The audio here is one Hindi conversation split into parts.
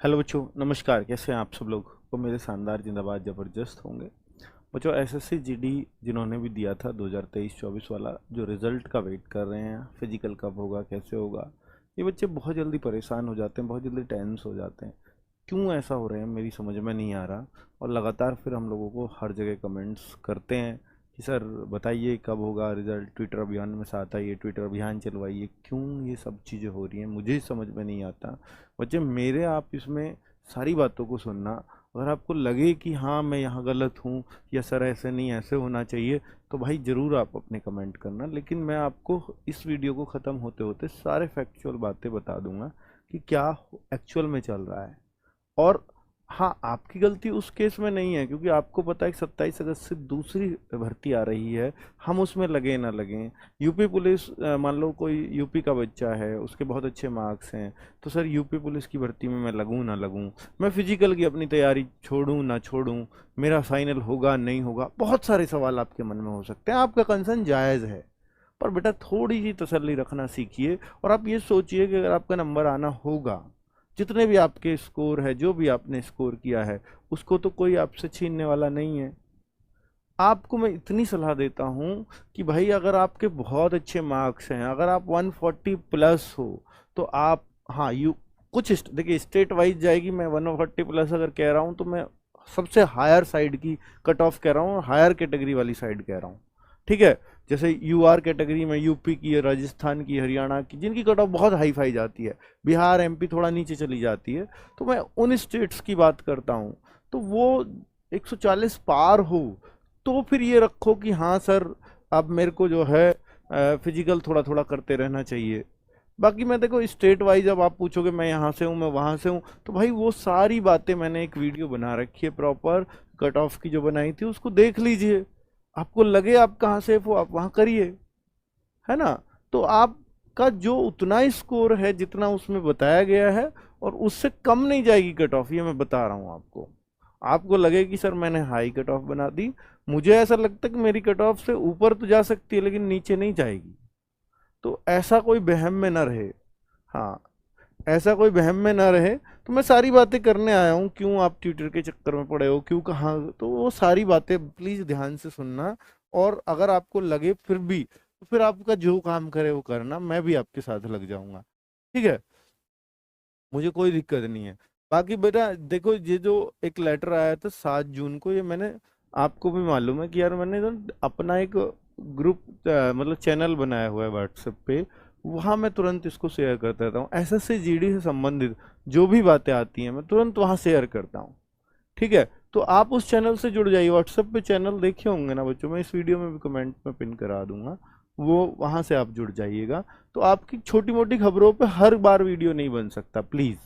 हेलो बच्चों, नमस्कार। कैसे हैं आप सब लोग? तो मेरे शानदार जिंदाबाद ज़बरदस्त होंगे बच्चों। एसएससी जीडी जिन्होंने भी दिया था 2023-24 वाला, जो रिज़ल्ट का वेट कर रहे हैं, फिजिकल कब होगा, कैसे होगा, ये बच्चे बहुत जल्दी परेशान हो जाते हैं, बहुत जल्दी टेंस हो जाते हैं। क्यों ऐसा हो रहा है मेरी समझ में नहीं आ रहा। और लगातार फिर हम लोगों को हर जगह कमेंट्स करते हैं कि सर बताइए कब होगा रिज़ल्ट, ट्विटर अभियान में साथ आइए, ट्विटर अभियान चलवाइए। क्यों ये सब चीज़ें हो रही हैं मुझे समझ में नहीं आता। बच्चे मेरे, आप इसमें सारी बातों को सुनना। अगर आपको लगे कि हाँ मैं यहाँ गलत हूँ या सर ऐसे नहीं ऐसे होना चाहिए, तो भाई ज़रूर आप अपने कमेंट करना। लेकिन मैं आपको इस वीडियो को ख़त्म होते होते सारे फैक्चुअल बातें बता दूंगा कि क्या एक्चुअल में चल रहा है। और हाँ, आपकी गलती उस केस में नहीं है, क्योंकि आपको पता है कि 27 अगस्त से दूसरी भर्ती आ रही है, हम उसमें लगे ना लगें। यूपी पुलिस, मान लो कोई यूपी का बच्चा है, उसके बहुत अच्छे मार्क्स हैं, तो सर यूपी पुलिस की भर्ती में मैं लगूं ना लगूं, मैं फिजिकल की अपनी तैयारी छोड़ूं ना छोड़ूं, मेरा फाइनल होगा नहीं होगा, बहुत सारे सवाल आपके मन में हो सकते हैं। आपका कंसर्न जायज़ है, पर बेटा थोड़ी सी तसल्ली रखना सीखिए। और आप ये सोचिए कि अगर आपका नंबर आना होगा, जितने भी आपके स्कोर है, जो भी आपने स्कोर किया है, उसको तो कोई आपसे छीनने वाला नहीं है। आपको मैं इतनी सलाह देता हूं कि भाई अगर आपके बहुत अच्छे मार्क्स हैं, अगर आप 140 प्लस हो, तो आप, हाँ यू कुछ देखिए स्टेट वाइज जाएगी। मैं 140 प्लस अगर कह रहा हूं तो मैं सबसे हायर साइड की कट ऑफ कह रहा हूँ, हायर कैटेगरी वाली साइड कह रहा हूँ, ठीक है। जैसे यूआर कैटेगरी में यूपी की, राजस्थान की, हरियाणा की, जिनकी कट ऑफ बहुत हाई फाई जाती है, बिहार एमपी थोड़ा नीचे चली जाती है, तो मैं उन स्टेट्स की बात करता हूँ। तो वो 140 पार हो तो फिर ये रखो कि हाँ सर अब मेरे को जो है फिजिकल थोड़ा थोड़ा करते रहना चाहिए। बाकी मैं देखो स्टेट वाइज, अब आप पूछोगे मैं यहाँ से हूँ मैं वहाँ से हूँ, तो भाई वो सारी बातें मैंने एक वीडियो बना रखी है प्रॉपर, कट ऑफ की जो बनाई थी उसको देख लीजिए। आपको लगे आप कहाँ सेफ हो, आप वहाँ करिए, है ना। तो आपका जो उतना स्कोर है जितना उसमें बताया गया है, और उससे कम नहीं जाएगी कट ऑफ, ये मैं बता रहा हूँ आपको। आपको लगे कि सर मैंने हाई कट ऑफ बना दी, मुझे ऐसा लगता है कि मेरी कट ऑफ से ऊपर तो जा सकती है लेकिन नीचे नहीं जाएगी, तो ऐसा कोई वहम में ना रहे। हाँ, ऐसा कोई वहम में ना रहे। तो मैं सारी बातें करने आया हूँ, क्यों आप ट्विटर के चक्कर में पड़े हो, क्यों कहाँ, तो वो सारी बातें प्लीज ध्यान से सुनना। और अगर आपको लगे फिर भी, तो फिर आपका जो काम करे वो करना, मैं भी आपके साथ लग जाऊंगा, ठीक है। मुझे कोई दिक्कत नहीं है। बाकी बेटा देखो, ये जो एक लेटर आया था 7 जून को, ये मैंने, आपको भी मालूम है कि यार मैंने तो अपना एक ग्रुप, मतलब चैनल बनाया हुआ है व्हाट्सएप पे, वहाँ मैं तुरंत इसको शेयर करता रहता हूँ। एसएससी जीडी से संबंधित जो भी बातें आती हैं मैं तुरंत वहाँ शेयर करता हूँ, ठीक है। तो आप उस चैनल से जुड़ जाइए। व्हाट्सएप पे चैनल देखे होंगे ना बच्चों, मैं इस वीडियो में भी कमेंट में पिन करा दूंगा, वो वहाँ से आप जुड़ जाइएगा। तो आपकी छोटी मोटी खबरों पे हर बार वीडियो नहीं बन सकता प्लीज़।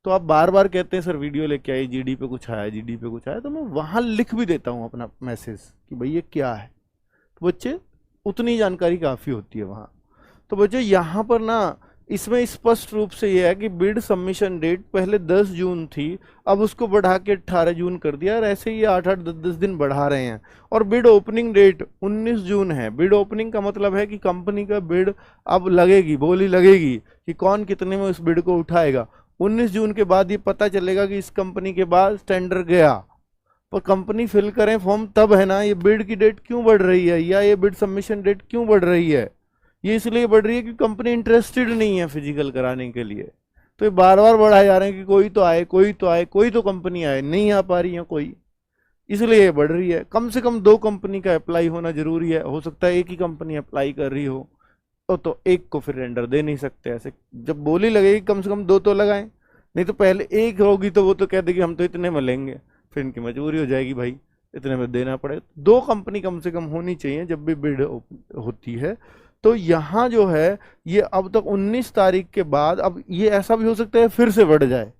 तो आप बार बार कहते हैं सर वीडियो लेके आइए, जीडी पे कुछ आया, जीडी पे कुछ आया, तो मैं वहाँ लिख भी देता हूँ अपना मैसेज कि भाई ये क्या है। तो बच्चे उतनी जानकारी काफ़ी होती है वहाँ। तो बच्चे यहाँ पर ना, इसमें स्पष्ट रूप से यह है कि बिड सबमिशन डेट पहले 10 जून थी, अब उसको बढ़ा के 18 जून कर दिया, और ऐसे ही 8-8 10-10 दिन बढ़ा रहे हैं। और बिड ओपनिंग डेट 19 जून है। बिड ओपनिंग का मतलब है कि कंपनी का बिड अब लगेगी, बोली लगेगी कि कौन कितने में उस बिड को उठाएगा। 19 जून के बाद ये पता चलेगा कि इस कंपनी के बाद टेंडर गया, पर कंपनी फिल करें फॉर्म तब है ना। ये बिड की डेट क्यों बढ़ रही है, या ये बिड सबमिशन डेट क्यों बढ़ रही है? ये इसलिए बढ़ रही है कि कंपनी इंटरेस्टेड नहीं है फिजिकल कराने के लिए। तो ये बार बार बढ़ाए जा रहे हैं कि कोई तो आए, कोई तो आए, कोई तो कंपनी आए, नहीं आ पा रही है कोई, इसलिए ये बढ़ रही है। कम से कम 2 कंपनी का अप्लाई होना जरूरी है। हो सकता है एक ही कंपनी अप्लाई कर रही हो, तो एक को फिर टेंडर दे नहीं सकते। ऐसे जब बोली लगेगी कम से कम 2 तो लगाएं, नहीं तो पहले एक होगी तो वो तो कह देगी हम तो इतने में लेंगे, फिर इनकी मजबूरी हो जाएगी भाई इतने में देना पड़े। 2 कंपनी कम से कम होनी चाहिए जब भी बिड होती है। तो यहाँ जो है, ये अब तक 19 तारीख के बाद, अब ये ऐसा भी हो सकता है फिर से बढ़ जाए,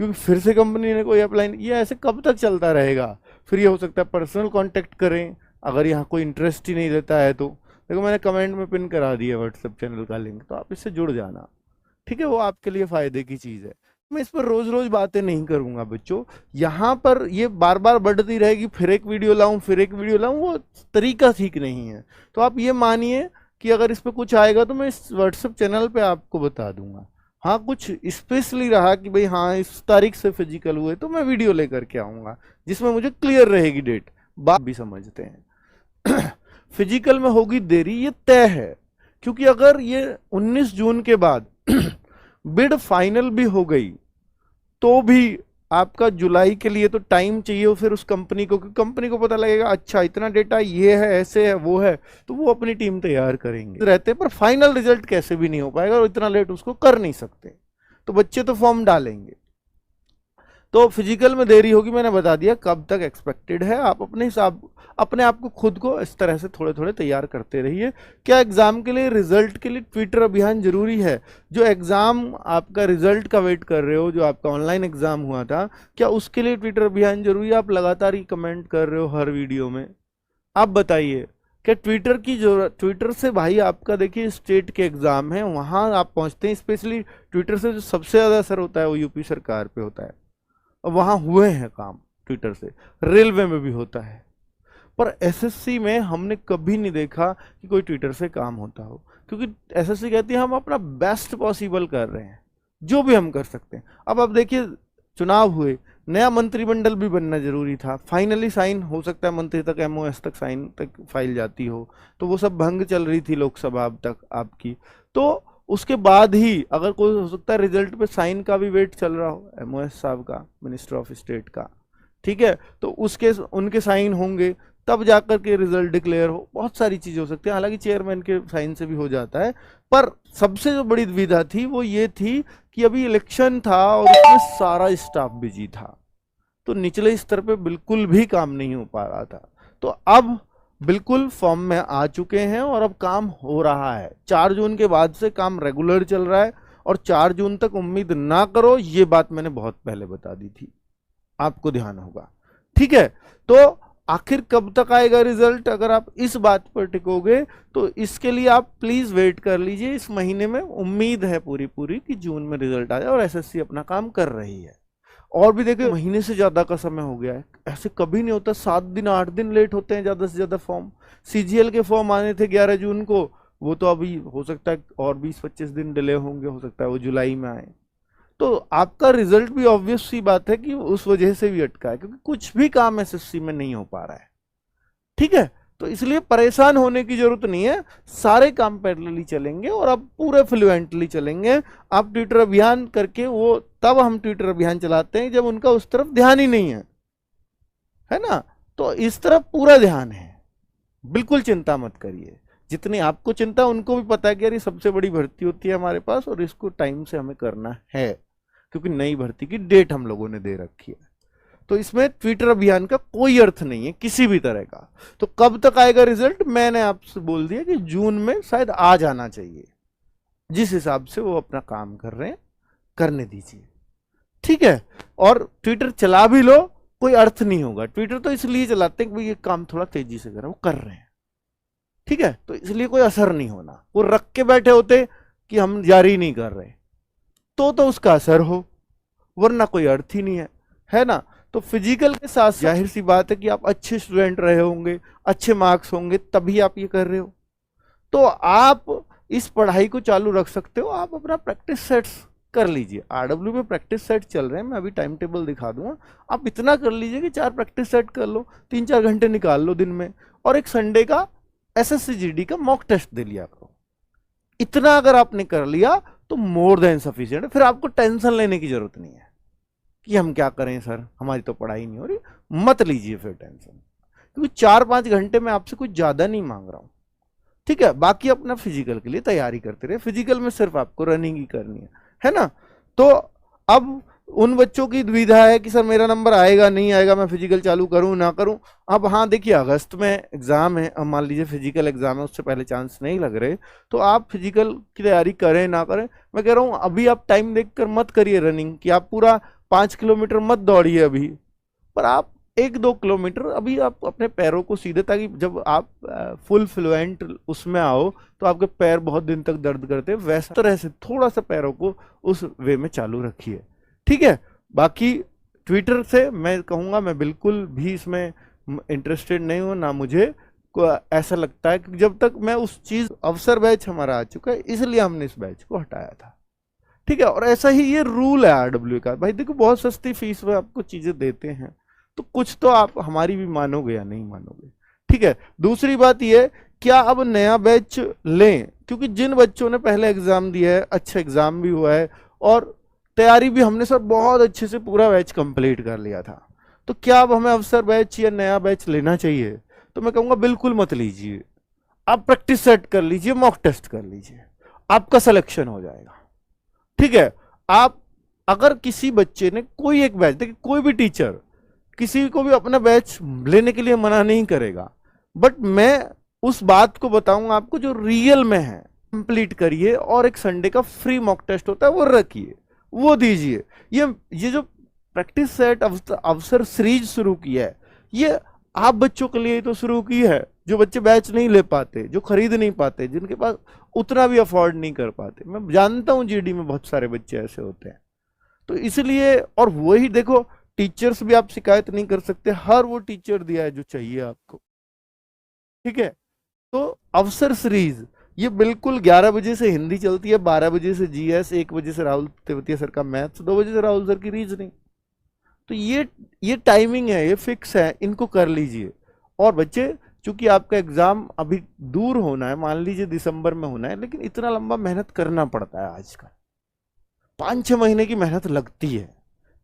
क्योंकि फिर से कंपनी ने कोई अप्लाई नहीं, ये ऐसे कब तक चलता रहेगा। फिर ये हो सकता है पर्सनल कांटेक्ट करें, अगर यहाँ कोई इंटरेस्ट ही नहीं लेता है तो। देखो मैंने कमेंट में पिन करा दिया व्हाट्सएप चैनल का लिंक, तो आप इससे जुड़ जाना, ठीक है। वो आपके लिए फायदे की चीज़ है। मैं इस पर रोज रोज बातें नहीं करूंगा बच्चों। यहाँ पर ये बार बार बढ़ती रहेगी, फिर एक वीडियो लाऊं फिर एक वीडियो लाऊं, वो तरीका ठीक नहीं है। तो आप ये मानिए कि अगर इस पर कुछ आएगा तो मैं इस व्हाट्सएप चैनल पे आपको बता दूंगा। हाँ कुछ स्पेशली रहा कि भाई हाँ इस तारीख से फिजिकल हुए तो मैं वीडियो लेकर के आऊंगा जिसमें मुझे क्लियर रहेगी डेट, बात भी समझते हैं। फिजिकल में होगी देरी ये तय है, क्योंकि अगर ये 19 जून के बाद बिड फाइनल भी हो गई तो भी आपका जुलाई के लिए तो टाइम चाहिए फिर उस कंपनी को, क्योंकि कंपनी को पता लगेगा अच्छा इतना डेटा ये है ऐसे है वो है, तो वो अपनी टीम तैयार करेंगे रहते, पर फाइनल रिजल्ट कैसे भी नहीं हो पाएगा और इतना लेट उसको कर नहीं सकते, तो बच्चे तो फॉर्म डालेंगे। तो फिजिकल में देरी होगी, मैंने बता दिया कब तक एक्सपेक्टेड है। आप अपने हिसाब अपने आप को खुद को इस तरह से थोड़े थोड़े तैयार करते रहिए। क्या एग्जाम के लिए रिजल्ट के लिए ट्विटर अभियान जरूरी है? जो एग्जाम आपका रिजल्ट का वेट कर रहे हो, जो आपका ऑनलाइन एग्जाम हुआ था, क्या उसके लिए ट्विटर अभियान जरूरी है? आप लगातार ही कमेंट कर रहे हो हर वीडियो में, आप बताइए क्या ट्विटर की जरूरत? ट्विटर से भाई आपका देखिए स्टेट के एग्जाम है वहां आप पहुंचते हैं, स्पेशली ट्विटर से जो सबसे ज्यादा असर होता है वो यूपी सरकार पे होता है, और वहां हुए हैं काम ट्विटर से, रेलवे में भी होता है, पर एसएससी में हमने कभी नहीं देखा कि कोई ट्विटर से काम होता हो, क्योंकि एसएससी कहती है हम अपना बेस्ट पॉसिबल कर रहे हैं, जो भी हम कर सकते हैं। अब आप देखिए चुनाव हुए, नया मंत्रिमंडल भी बनना जरूरी था, फाइनली साइन हो सकता है मंत्री तक, एमओएस तक साइन तक फाइल जाती हो, तो वो सब भंग चल रही थी लोकसभा अब तक आपकी, तो उसके बाद ही अगर कोई हो सकता है रिजल्ट पे साइन का भी वेट चल रहा हो एमओएस साहब का, मिनिस्टर ऑफ स्टेट का, ठीक है, तो उसके उनके साइन होंगे तब जाकर के रिजल्ट डिक्लेयर हो, बहुत सारी चीजें हो सकती है, हालांकि चेयरमैन के साइन से भी हो जाता है, पर सबसे जो बड़ी दुविधा थी वो ये थी कि अभी इलेक्शन था और उसमें सारा स्टाफ बिजी था, तो निचले स्तर पे बिल्कुल भी काम नहीं हो पा रहा था। तो अब बिल्कुल फॉर्म में आ चुके हैं और अब काम हो रहा है, 4 जून के बाद से काम रेगुलर चल रहा है, और 4 जून तक उम्मीद ना करो, ये बात मैंने बहुत पहले बता दी थी, आपको ध्यान होगा, ठीक है। तो आखिर कब तक आएगा रिजल्ट, अगर आप इस बात पर टिकोगे तो इसके लिए आप प्लीज वेट कर लीजिए, इस महीने में उम्मीद है पूरी पूरी कि जून में रिजल्ट आ जाए, और एसएससी अपना काम कर रही है। और भी देखिए महीने से ज्यादा का समय हो गया है, ऐसे कभी नहीं होता, 7 दिन 8 दिन लेट होते हैं ज्यादा से ज्यादा फॉर्म। सीजीएल के फॉर्म आने थे 11 जून को, वो तो अभी हो सकता है और 20-25 दिन डिले होंगे, हो सकता है वो जुलाई में आए, तो आपका रिजल्ट भी ऑब्वियस सी बात है कि उस वजह से भी अटका है, क्योंकि कुछ भी काम एसएससी में नहीं हो पा रहा है, ठीक है। तो इसलिए परेशान होने की जरूरत नहीं है, सारे काम पैरेलली चलेंगे और अब पूरे फ्लुएंटली चलेंगे। आप ट्विटर अभियान करके वो, तब हम ट्विटर अभियान चलाते हैं जब उनका उस तरफ ध्यान ही नहीं है ना, तो इस तरफ पूरा ध्यान है, बिल्कुल चिंता मत करिए, जितनी आपको चिंता उनको भी पता है कि यार ये सबसे बड़ी भर्ती होती है हमारे पास और इसको टाइम से हमें करना है, क्योंकि नई भर्ती की डेट हम लोगों ने दे रखी है, तो इसमें ट्विटर अभियान का कोई अर्थ नहीं है किसी भी तरह का। तो कब तक आएगा रिजल्ट, मैंने आपसे बोल दिया कि जून में शायद आ जाना चाहिए, जिस हिसाब से वो अपना काम कर रहे हैं करने दीजिए, ठीक है। और ट्विटर चला भी लो कोई अर्थ नहीं होगा, ट्विटर तो इसलिए चलाते हैं कि ये काम थोड़ा तेजी से करें, वो कर रहे हैं, ठीक है, तो इसलिए कोई असर नहीं होना, वो रख के बैठे होते कि हम जारी नहीं कर रहे तो उसका असर हो, वरना कोई अर्थ ही नहीं है ना। तो फिजिकल के साथ जाहिर सी बात है कि आप अच्छे स्टूडेंट रहे होंगे, अच्छे मार्क्स होंगे, तभी आप ये कर रहे हो, तो आप इस पढ़ाई को चालू रख सकते हो, आप अपना प्रैक्टिस सेट्स कर लीजिए, आरडब्ल्यू में प्रैक्टिस सेट चल रहे हैं, मैं अभी टाइम टेबल दिखा दूंगा, आप इतना कर लीजिए कि 4 प्रैक्टिस सेट कर लो, 3-4 घंटे निकाल लो दिन में, और एक संडे का एसएससी जीडी का मॉक टेस्ट दे लिया करो, इतना अगर आपने कर लिया तो मोर देन सफिशिएंट है, फिर आपको टेंशन लेने की जरूरत नहीं है कि हम क्या करें सर हमारी तो पढ़ाई नहीं हो रही, मत लीजिए फिर टेंशन, क्योंकि 4-5 घंटे में आपसे कुछ ज्यादा नहीं मांग रहा हूं, ठीक है। बाकी अपना फिजिकल के लिए तैयारी करते रहे, फिजिकल में सिर्फ आपको रनिंग ही करनी है ना। तो अब उन बच्चों की दुविधा है कि सर मेरा नंबर आएगा नहीं आएगा, मैं फिजिकल चालू करूं ना करूं। अब हाँ देखिए अगस्त में एग्जाम है, अब मान लीजिए फिजिकल एग्जाम है, उससे पहले चांस नहीं लग रहे, तो आप फिजिकल की तैयारी करें ना करें, मैं कह रहा हूं अभी आप टाइम देखकर मत करिए रनिंग, कि आप पूरा 5 किलोमीटर मत दौड़िए अभी, पर आप 1-2 किलोमीटर अभी आप अपने पैरों को सीधे, ताकि जब आप फुल फ्लुएंट उसमें आओ तो आपके पैर बहुत दिन तक दर्द करते हैं, वैसा तरह से थोड़ा सा पैरों को उस वे में चालू रखिए, ठीक है। बाकी ट्विटर से मैं कहूँगा मैं बिल्कुल भी इसमें इंटरेस्टेड नहीं हूँ, ना मुझे ऐसा लगता है कि जब तक मैं उस चीज़, अवसर बैच हमारा आ चुका है इसलिए हमने इस बैच को हटाया था, ठीक है। और ऐसा ही ये रूल है आरडब्ल्यू का। भाई देखो बहुत सस्ती फीस में आपको चीजें देते हैं, तो कुछ तो आप हमारी भी मानोगे या नहीं मानोगे। ठीक है। दूसरी बात ये, क्या अब नया बैच लें, क्योंकि जिन बच्चों ने पहले एग्जाम दिया है, अच्छा एग्जाम भी हुआ है और तैयारी भी हमने सर बहुत अच्छे से पूरा बैच कंप्लीट कर लिया था, तो क्या अब हमें अवसर बैच या नया बैच लेना चाहिए? तो मैं कहूंगा बिल्कुल मत लीजिए। आप प्रैक्टिस सेट कर लीजिए, मॉक टेस्ट कर लीजिए, आपका सिलेक्शन हो जाएगा। ठीक है। आप अगर किसी बच्चे ने कोई एक बैच, देखिए कोई भी टीचर किसी को भी अपना बैच लेने के लिए मना नहीं करेगा, बट मैं उस बात को बताऊंगा आपको जो रियल में है। कंप्लीट करिए और एक संडे का फ्री मॉक टेस्ट होता है वो रखिए, वो दीजिए। ये जो प्रैक्टिस सेट अवसर सीरीज शुरू किया है, ये आप बच्चों के लिए तो शुरू की है जो बच्चे बैच नहीं ले पाते, जो खरीद नहीं पाते, जिनके पास उतना भी अफोर्ड नहीं कर पाते। मैं जानता हूं जीडी में बहुत सारे बच्चे ऐसे होते हैं, तो इसलिए। और वही देखो, टीचर्स भी आप शिकायत नहीं कर सकते, हर वो टीचर दिया है जो चाहिए आपको। ठीक है। तो अवसर सीरीज ये बिल्कुल 11 बजे से हिंदी चलती है, 12 बजे से जीएस, 1 बजे से राहुल तेवतिया सर का मैथ्स, 2 बजे से राहुल सर की रीजनिंग। तो ये टाइमिंग है, ये फिक्स है, इनको कर लीजिए। और बच्चे, चूंकि आपका एग्जाम अभी दूर होना है, मान लीजिए दिसंबर में होना है, लेकिन इतना लंबा मेहनत करना पड़ता है आजकल, 5-6 महीने की मेहनत लगती है,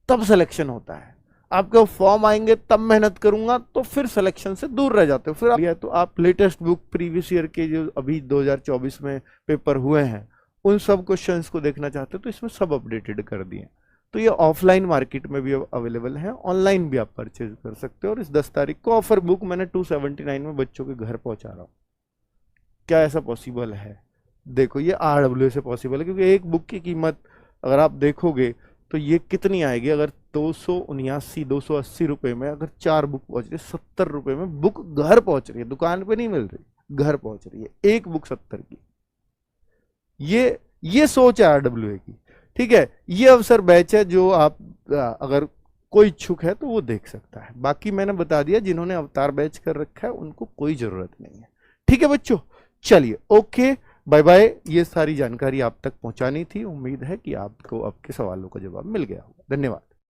तब सिलेक्शन होता है। आपके फॉर्म आएंगे तब मेहनत करूंगा तो फिर सिलेक्शन से दूर रह जाते हो। फिर तो आप लेटेस्ट बुक प्रीवियस ईयर के जो अभी 2024 में पेपर हुए हैं उन सब क्वेश्चंस को देखना चाहते हो तो इसमें सब अपडेटेड कर दिए। तो ये ऑफलाइन मार्केट में भी अवेलेबल है, ऑनलाइन भी आप परचेज कर सकते हो। और इस 10 तारीख को ऑफर बुक मैंने 279 में बच्चों के घर पहुंचा रहा हूँ। क्या ऐसा पॉसिबल है? देखो ये आरडब्ल्यू से पॉसिबल है, क्योंकि एक बुक की कीमत अगर आप देखोगे तो ये कितनी आएगी, अगर 280 रुपए में अगर 4 बुक पहुंच रही है, 70 रुपए में बुक घर पहुंच रही है, दुकान पे नहीं मिल रही, घर पहुंच रही है, एक बुक 70 की। ये सोच है आरडब्ल्यू की। ठीक है। ये अवसर बैच है जो आप अगर कोई इच्छुक है तो वो देख सकता है। बाकी मैंने बता दिया, जिन्होंने अवतार बैच कर रखा है उनको कोई जरूरत नहीं है। ठीक है बच्चों, चलिए ओके बाय बाय। ये सारी जानकारी आप तक पहुंचानी थी, उम्मीद है कि आपको आपके सवालों का जवाब मिल गया होगा। धन्यवाद।